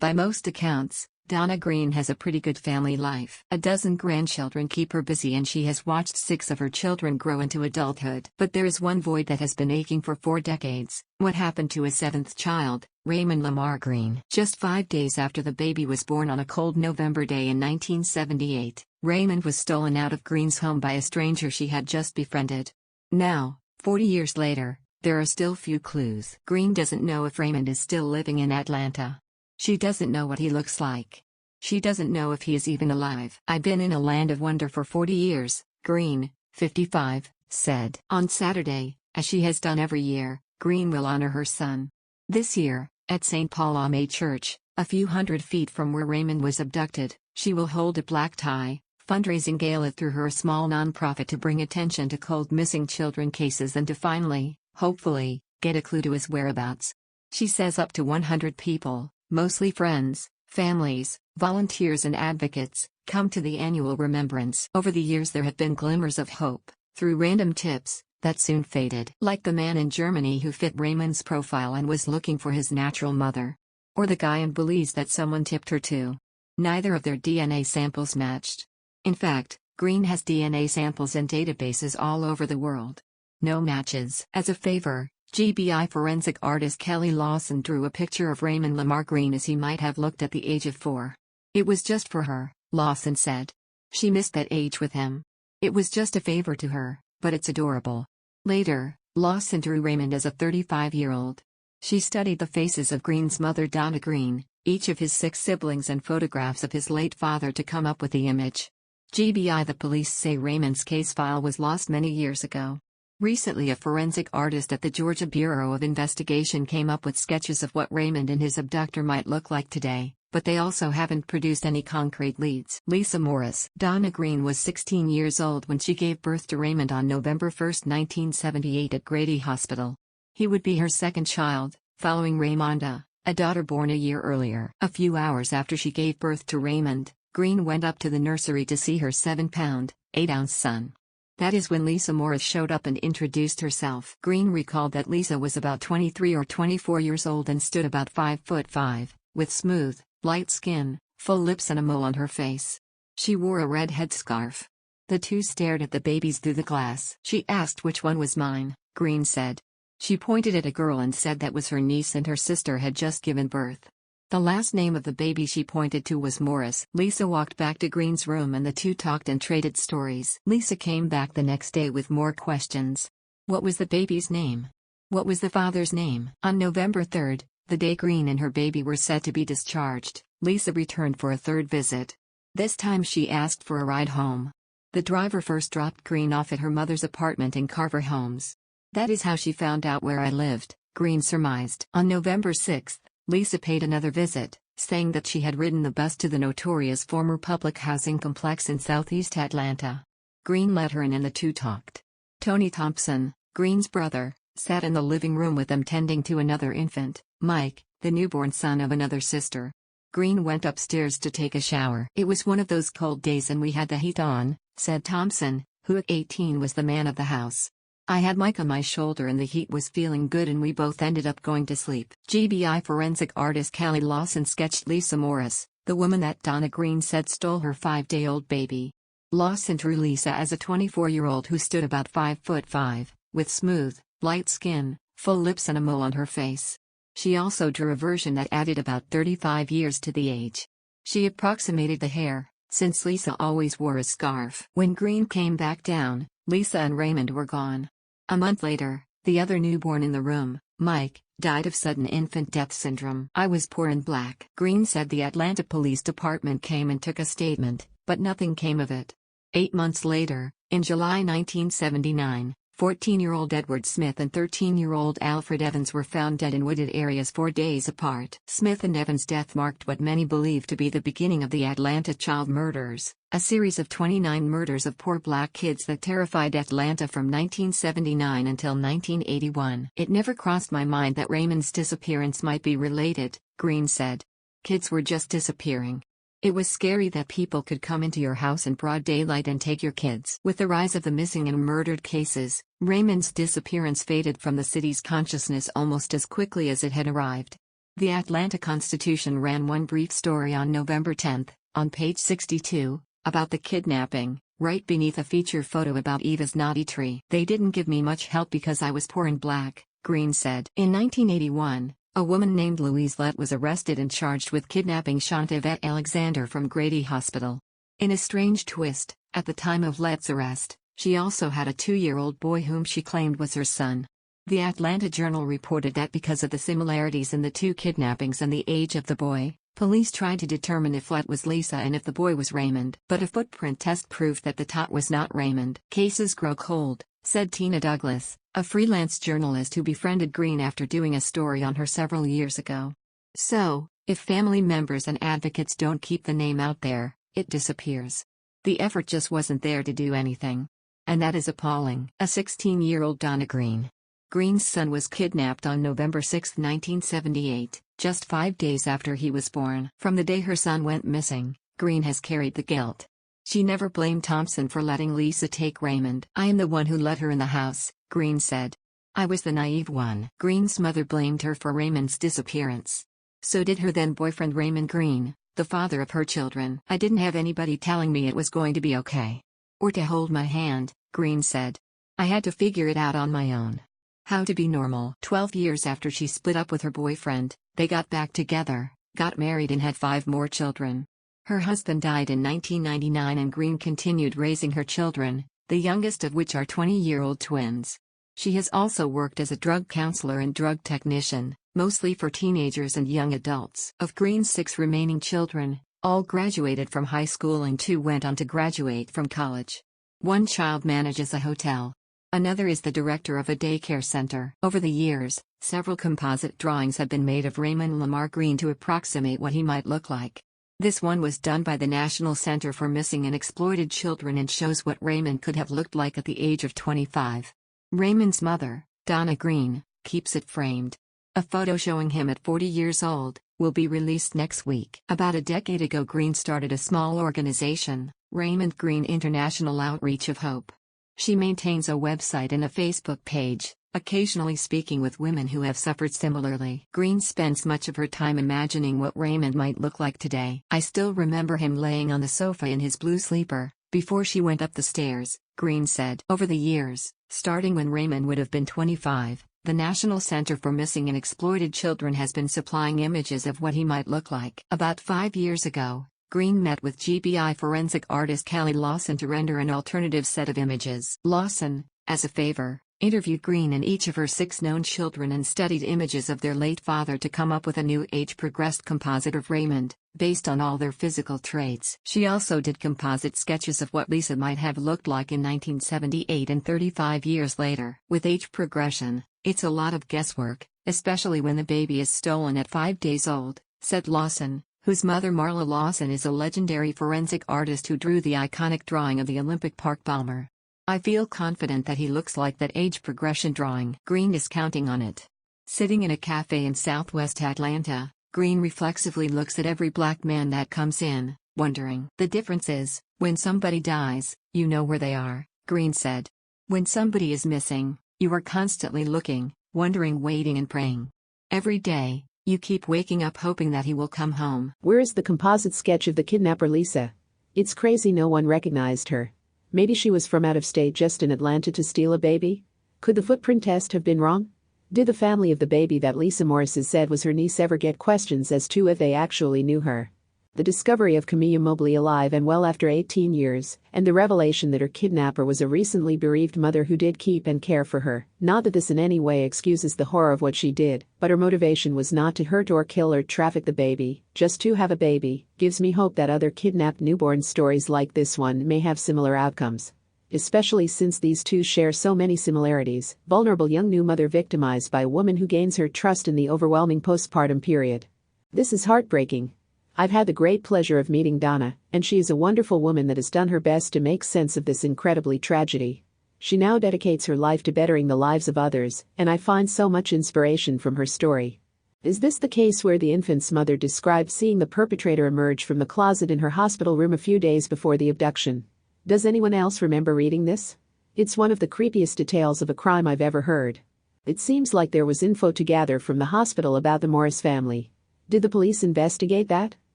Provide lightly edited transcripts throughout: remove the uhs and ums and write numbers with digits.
By most accounts, Donna Green has a pretty good family life. A dozen grandchildren keep her busy and she has watched 6 of her children grow into adulthood. But there is one void that has been aching for 4 decades. What happened to his 7th child, Raymond Lamar Green? Just 5 days after the baby was born on a cold November day in 1978, Raymond was stolen out of Green's home by a stranger she had just befriended. Now, 40 years later, there are still few clues. Green doesn't know if Raymond is still living in Atlanta. She doesn't know what he looks like. She doesn't know if he is even alive. "I've been in a land of wonder for 40 years, Green, 55, said. On Saturday, as she has done every year, Green will honor her son. This year, at St. Paul Ame Church, a few hundred feet from where Raymond was abducted, she will hold a black tie fundraising gala through her small nonprofit to bring attention to cold missing children cases and to finally, hopefully, get a clue to his whereabouts. She says up to 100 people, mostly friends, families, volunteers and advocates, come to the annual remembrance. Over the years there have been glimmers of hope, through random tips, that soon faded. Like the man in Germany who fit Raymond's profile and was looking for his natural mother. Or the guy in Belize that someone tipped her to. Neither of their DNA samples matched. In fact, Green has DNA samples in databases all over the world. No matches. As a favor, GBI forensic artist Kelly Lawson drew a picture of Raymond Lamar Green as he might have looked at the age of 4. It was just for her, Lawson said. She missed that age with him. It was just a favor to her, but it's adorable. Later, Lawson drew Raymond as a 35-year-old. She studied the faces of Green's mother Donna Green, each of his 6 siblings and photographs of his late father to come up with the image. GBI The police say Raymond's case file was lost many years ago. Recently a forensic artist at the Georgia Bureau of Investigation came up with sketches of what Raymond and his abductor might look like today, but they also haven't produced any concrete leads. Lisa Morris. Donna Green was 16 years old when she gave birth to Raymond on November 1, 1978 at Grady Hospital. He would be her 2nd child, following Raymonda, a daughter born a year earlier. A few hours after she gave birth to Raymond, Green went up to the nursery to see her 7-pound, 8-ounce son. That is when Lisa Morris showed up and introduced herself. Green recalled that Lisa was about 23 or 24 years old and stood about 5'5", with smooth, light skin, full lips and a mole on her face. She wore a red headscarf. The two stared at the babies through the glass. She asked which one was mine, Green said. She pointed at a girl and said that was her niece and her sister had just given birth. The last name of the baby she pointed to was Morris. Lisa walked back to Green's room and the two talked and traded stories. Lisa came back the next day with more questions. What was the baby's name? What was the father's name? On November 3, the day Green and her baby were set to be discharged, Lisa returned for a 3rd visit. This time she asked for a ride home. The driver first dropped Green off at her mother's apartment in Carver Homes. That is how she found out where I lived, Green surmised. On November 6, Lisa paid another visit, saying that she had ridden the bus to the notorious former public housing complex in southeast Atlanta. Green let her in and the two talked. Tony Thompson, Green's brother, sat in the living room with them tending to another infant, Mike, the newborn son of another sister. Green went upstairs to take a shower. It was one of those cold days and we had the heat on, said Thompson, who at 18 was the man of the house. I had Mike on my shoulder and the heat was feeling good and we both ended up going to sleep. GBI forensic artist Kelly Lawson sketched Lisa Morris, the woman that Donna Green said stole her 5-day-old baby. Lawson drew Lisa as a 24-year-old who stood about 5'5", with smooth, light skin, full lips and a mole on her face. She also drew a version that added about 35 years to the age. She approximated the hair, since Lisa always wore a scarf. When Green came back down, Lisa and Raymond were gone. A month later, the other newborn in the room, Mike, died of sudden infant death syndrome. I was poor and black. Green said the Atlanta Police Department came and took a statement, but nothing came of it. 8 months later, in July 1979, 14-year-old Edward Smith and 13-year-old Alfred Evans were found dead in wooded areas 4 days apart. Smith and Evans' death marked what many believe to be the beginning of the Atlanta child murders, a series of 29 murders of poor black kids that terrified Atlanta from 1979 until 1981. It never crossed my mind that Raymond's disappearance might be related, Green said. Kids were just disappearing. It was scary that people could come into your house in broad daylight and take your kids. With the rise of the missing and murdered cases, Raymond's disappearance faded from the city's consciousness almost as quickly as it had arrived. The Atlanta Constitution ran one brief story on November 10, on page 62, about the kidnapping, right beneath a feature photo about Eva's naughty tree. "They didn't give me much help because I was poor and black," Green said. In 1981, a woman named Louise Lett was arrested and charged with kidnapping Shantavette Alexander from Grady Hospital. In a strange twist, at the time of Lett's arrest, she also had a 2-year-old boy whom she claimed was her son. The Atlanta Journal reported that because of the similarities in the two kidnappings and the age of the boy, police tried to determine if Lett was Lisa and if the boy was Raymond. But a footprint test proved that the tot was not Raymond. "Cases grow cold," said Tina Douglas, a freelance journalist who befriended Green after doing a story on her several years ago. "So, if family members and advocates don't keep the name out there, it disappears. The effort just wasn't there to do anything. And that is appalling." A 16-year-old Donna Green. Green's son was kidnapped on November 6, 1978, just 5 days after he was born. From the day her son went missing, Green has carried the guilt. She never blamed Thompson for letting Lisa take Raymond. "I am the one who let her in the house," Green said. "I was the naive one." Green's mother blamed her for Raymond's disappearance. So did her then boyfriend Raymond Green, the father of her children. "I didn't have anybody telling me it was going to be okay. Or to hold my hand," Green said. "I had to figure it out on my own. How to be normal." 12 years after she split up with her boyfriend, they got back together, got married and had 5 more children. Her husband died in 1999 and Green continued raising her children, the youngest of which are 20-year-old twins. She has also worked as a drug counselor and drug technician, mostly for teenagers and young adults. Of Green's 6 remaining children, all graduated from high school and 2 went on to graduate from college. One child manages a hotel. Another is the director of a daycare center. Over the years, several composite drawings have been made of Raymond Lamar Green to approximate what he might look like. This one was done by the National Center for Missing and Exploited Children and shows what Raymond could have looked like at the age of 25. Raymond's mother, Donna Green, keeps it framed. A photo showing him at 40 years old will be released next week. About a decade ago, Green started a small organization, Raymond Green International Outreach of Hope. She maintains a website and a Facebook page, occasionally speaking with women who have suffered similarly. Green spends much of her time imagining what Raymond might look like today. "I still remember him laying on the sofa in his blue sleeper, before she went up the stairs," Green said. Over the years, starting when Raymond would have been 25, the National Center for Missing and Exploited Children has been supplying images of what he might look like. About 5 years ago, Green met with GBI forensic artist Kelly Lawson to render an alternative set of images. Lawson, as a favor, interviewed Green and each of her 6 known children and studied images of their late father to come up with a new age-progressed composite of Raymond, based on all their physical traits. She also did composite sketches of what Lisa might have looked like in 1978 and 35 years later. With age progression, it's a lot of guesswork, especially when the baby is stolen at 5 days old, said Lawson, whose mother Marla Lawson is a legendary forensic artist who drew the iconic drawing of the Olympic Park bomber. "I feel confident that he looks like that age progression drawing." Green is counting on it. Sitting in a cafe in southwest Atlanta, Green reflexively looks at every black man that comes in, wondering. "The difference is, when somebody dies, you know where they are," Green said. "When somebody is missing, you are constantly looking, wondering, waiting and praying. Every day, you keep waking up hoping that he will come home." Where is the composite sketch of the kidnapper Lisa? It's crazy no one recognized her. Maybe she was from out of state just in Atlanta to steal a baby? Could the footprint test have been wrong? Did the family of the baby that Lisa Morris said was her niece ever get questions as to if they actually knew her? The discovery of Camilla Mobley alive and well after 18 years, and the revelation that her kidnapper was a recently bereaved mother who did keep and care for her. Not that this in any way excuses the horror of what she did, but her motivation was not to hurt or kill or traffic the baby, just to have a baby. Gives me hope that other kidnapped newborn stories like this one may have similar outcomes. Especially since these two share so many similarities. Vulnerable young new mother victimized by a woman who gains her trust in the overwhelming postpartum period. This is heartbreaking. I've had the great pleasure of meeting Donna, and she is a wonderful woman that has done her best to make sense of this incredibly tragedy. She now dedicates her life to bettering the lives of others, and I find so much inspiration from her story. Is this the case where the infant's mother described seeing the perpetrator emerge from the closet in her hospital room a few days before the abduction? Does anyone else remember reading this? It's one of the creepiest details of a crime I've ever heard. It seems like there was info to gather from the hospital about the Morris family. Did the police investigate that?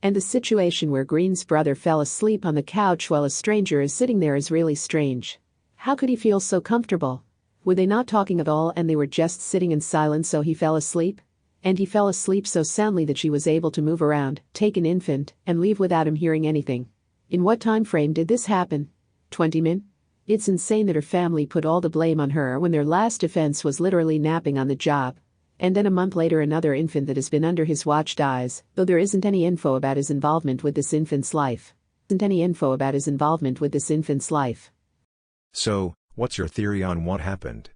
And the situation where Green's brother fell asleep on the couch while a stranger is sitting there is really strange. How could he feel so comfortable? Were they not talking at all and they were just sitting in silence so he fell asleep? And he fell asleep so soundly that she was able to move around, take an infant, and leave without him hearing anything. In what time frame did this happen? 20 min? It's insane that her family put all the blame on her when their last offense was literally napping on the job. And then a month later another infant that has been under his watched eyes, though there isn't any info about his involvement with this infant's life. So, what's your theory on what happened?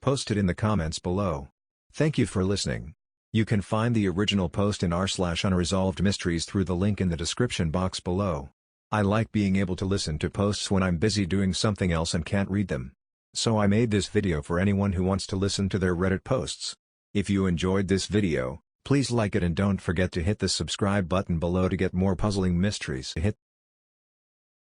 Post it in the comments below. Thank you for listening. You can find the original post in r/unresolved mysteries through the link in the description box below. I like being able to listen to posts when I'm busy doing something else and can't read them. So I made this video for anyone who wants to listen to their Reddit posts. If you enjoyed this video, please like it and don't forget to hit the subscribe button below to get more puzzling mysteries.